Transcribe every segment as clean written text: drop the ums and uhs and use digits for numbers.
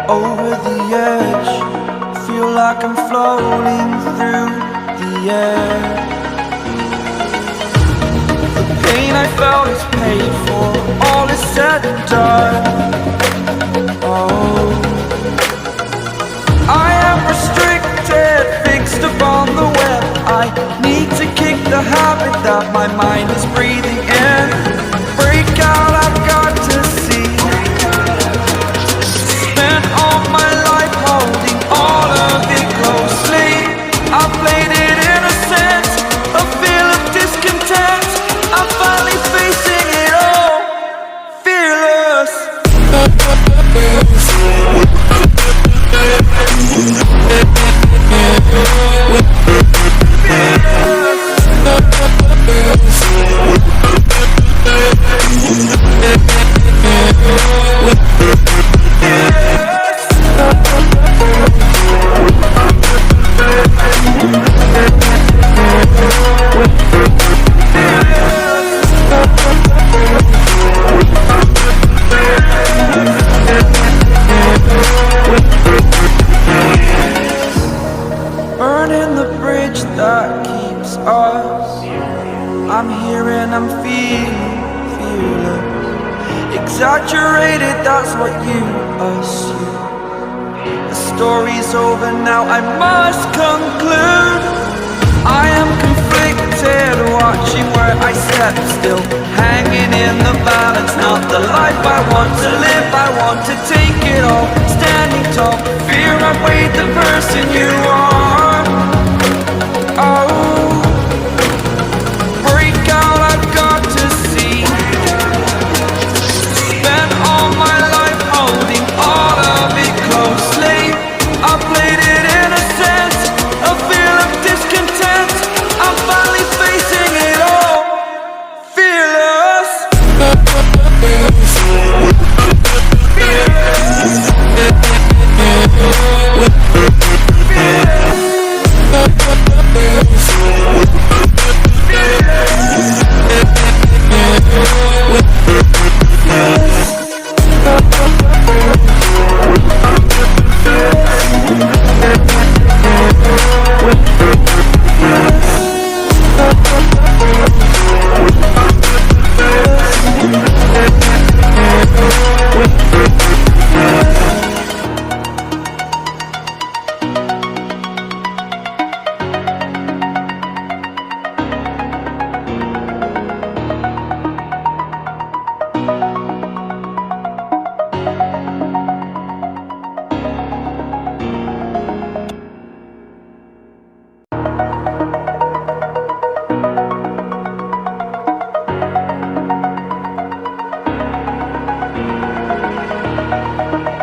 over the edge. Feel like I'm floating through the air. The pain I felt is paid for, all is said and done. Oh, I am restricted, fixed upon the web. I need to kick the habit that my mind is breathing in. Break out, I've got to see. Spent all my life holding all of it closely. I played it innocent, a feel of discontent. I'm finally facing it all, fearless. Burning the bridge that keeps us. I'm here and I'm feeling fearless. Exaggerated, that's what you assume. The story's over now, I must conclude. I am conflicted, watching where I step still, hanging in the balance. Not the life I want to live, I want to take it all. Standing tall, fear I've weighed the person you are. Oh, break out, I've got to see. Spent all my life holding all of it closely. I played it innocent, a feel of discontent. I'm finally facing it all, fearless.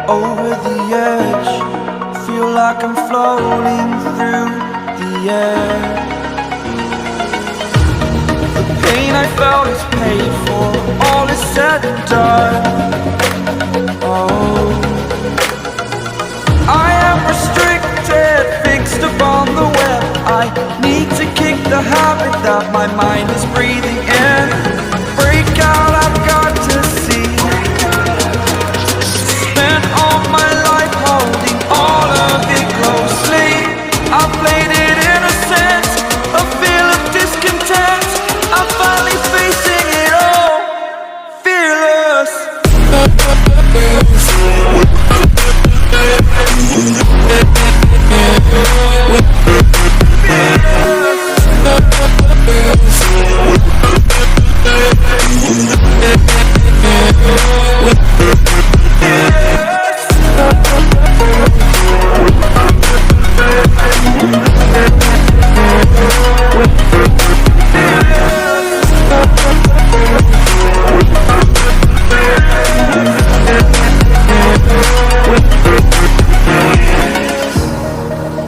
Over the edge, feel like I'm floating through the air. The pain I felt is paid for, all is said and done. Oh, I am restricted, fixed upon the web. I need to kick the habit that my mind is breathing in. Break out, I've got to see. Spent all my life holding all of it closely. I played it innocent, a feel of discontent. I'm finally facing it all, fearless.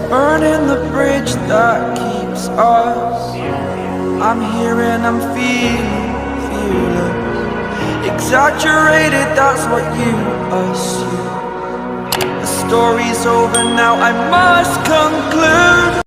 Burning the bridge that keeps us. I'm here and I'm feeling fearless. Exaggerated, that's what you assume. The story's over now, I must